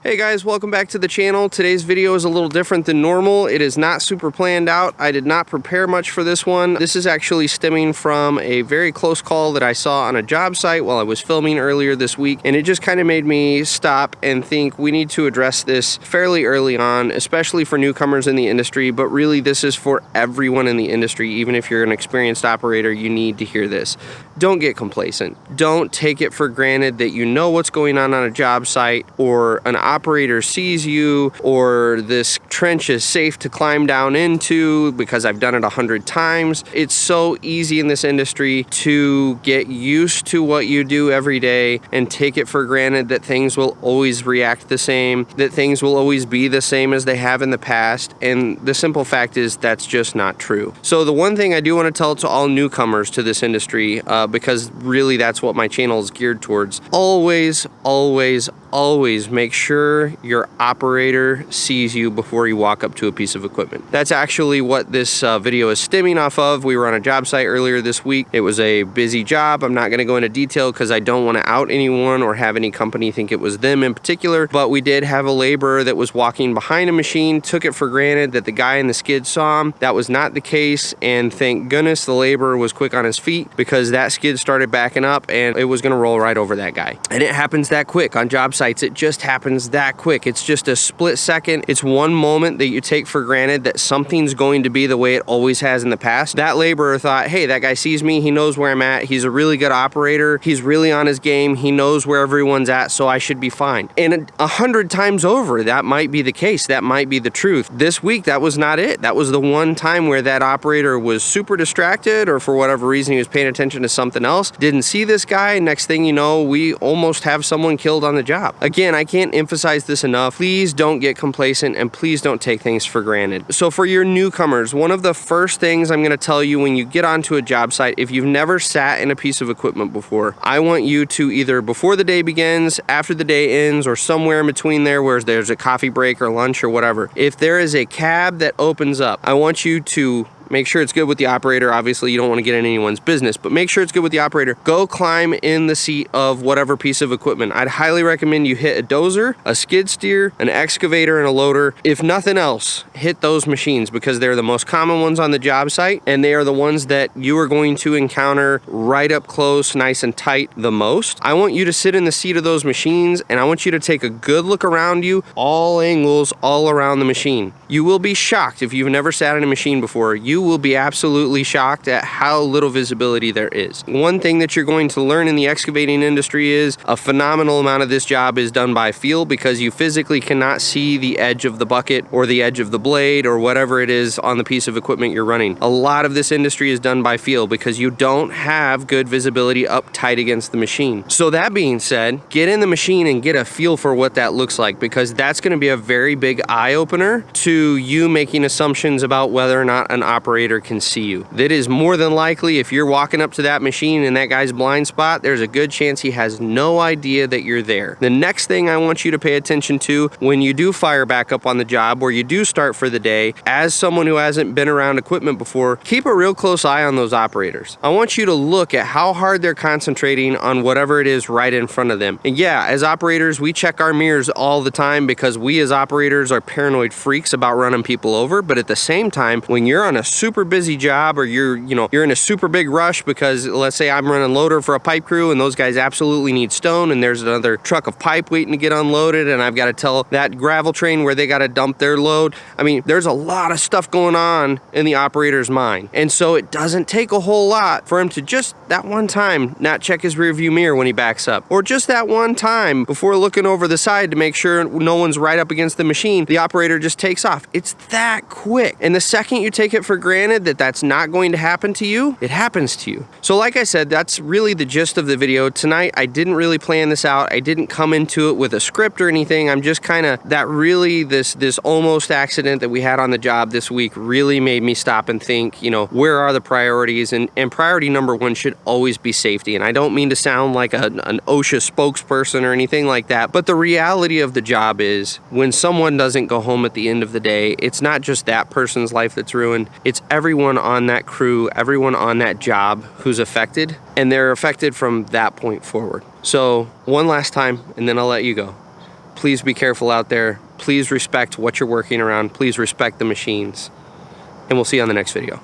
Hey guys, welcome back to the channel. Today's video is a little different than normal. It is not super planned out. I did not prepare much for this one. This is actually stemming from a very close call that I saw on a job site while I was filming earlier this week, and it just kind of made me stop and think we need to address this fairly early on, especially for newcomers in the industry, but really this is for everyone in the industry. Even if you're an experienced operator, you need to hear this. Don't get complacent. Don't take it for granted that you know what's going on a job site, or an operator sees you, or this trench is safe to climb down into because I've done it 100 times. It's so easy in this industry to get used to what you do every day and take it for granted that things will always react the same, that things will always be the same as they have in the past. And the simple fact is that's just not true. So the one thing I do want to tell to all newcomers to this industry, because really that's what my channel is geared towards, always make sure your operator sees you before you walk up to a piece of equipment. That's actually what this video is stemming off of. We were on a job site earlier this week. It was a busy job. I'm not going to go into detail because I don't want to out anyone or have any company think it was them in particular, but we did have a laborer that was walking behind a machine, took it for granted that the guy in the skid saw him. That was not the case, and thank goodness the laborer was quick on his feet, because that skid started backing up and it was going to roll right over that guy. And it happens that quick on job sites. It just happens that quick. It's just a split second. It's one moment that you take for granted that something's going to be the way it always has in the past. That laborer thought, hey, that guy sees me, he knows where I'm at, he's a really good operator, he's really on his game, he knows where everyone's at, so I should be fine. And 100 times over, that might be the case, that might be the truth. This week, that was not it. That was the one time where that operator was super distracted, or for whatever reason he was paying attention to something else, didn't see this guy. Next thing you know, we almost have someone killed on the job. Again, I can't emphasize this enough. Please don't get complacent, and please don't take things for granted. So for your newcomers, one of the first things I'm going to tell you when you get onto a job site, if you've never sat in a piece of equipment before, I want you to either before the day begins, after the day ends, or somewhere in between there where there's a coffee break or lunch or whatever, if there is a cab that opens up, I want you to make sure it's good with the operator. Obviously, you don't want to get in anyone's business, but make sure it's good with the operator. Go climb in the seat of whatever piece of equipment. I'd highly recommend you hit a dozer, a skid steer, an excavator, and a loader. If nothing else, hit those machines, because they're the most common ones on the job site, and they are the ones that you are going to encounter right up close, nice and tight the most. I want you to sit in the seat of those machines, and I want you to take a good look around you, all angles, all around the machine. You will be shocked if you've never sat in a machine before. You will be absolutely shocked at how little visibility there is. One thing that you're going to learn in the excavating industry is a phenomenal amount of this job is done by feel, because you physically cannot see the edge of the bucket or the edge of the blade or whatever it is on the piece of equipment you're running. A lot of this industry is done by feel because you don't have good visibility up tight against the machine. So that being said, get in the machine and get a feel for what that looks like, because that's going to be a very big eye-opener to you making assumptions about whether or not an operator can see you. That is more than likely, if you're walking up to that machine in that guy's blind spot, there's a good chance he has no idea that you're there. The next thing I want you to pay attention to when you do fire back up on the job, or you do start for the day, as someone who hasn't been around equipment before, keep a real close eye on those operators. I want you to look at how hard they're concentrating on whatever it is right in front of them. And yeah, as operators, we check our mirrors all the time, because we as operators are paranoid freaks about running people over. But at the same time, when you're on a super busy job, or you're in a super big rush, because let's say I'm running loader for a pipe crew and those guys absolutely need stone, and there's another truck of pipe waiting to get unloaded, and I've got to tell that gravel train where they got to dump their load. I mean, there's a lot of stuff going on in the operator's mind, and so it doesn't take a whole lot for him to just that one time not check his rearview mirror when he backs up, or just that one time before looking over the side to make sure no one's right up against the machine, the operator just takes off. It's that quick. And the second you take it for granted that that's not going to happen to you, it happens to you. So like I said, that's really the gist of the video. Tonight, I didn't really plan this out. I didn't come into it with a script or anything. I'm just kind of, this almost accident that we had on the job this week really made me stop and think, where are the priorities? And priority number one should always be safety. And I don't mean to sound like an OSHA spokesperson or anything like that, but the reality of the job is when someone doesn't go home at the end of the day, it's not just that person's life that's ruined, it's everyone on that crew, everyone on that job who's affected, and they're affected from that point forward. So one last time, and then I'll let you go. Please be careful out there. Please respect what you're working around. Please respect the machines. And we'll see you on the next video.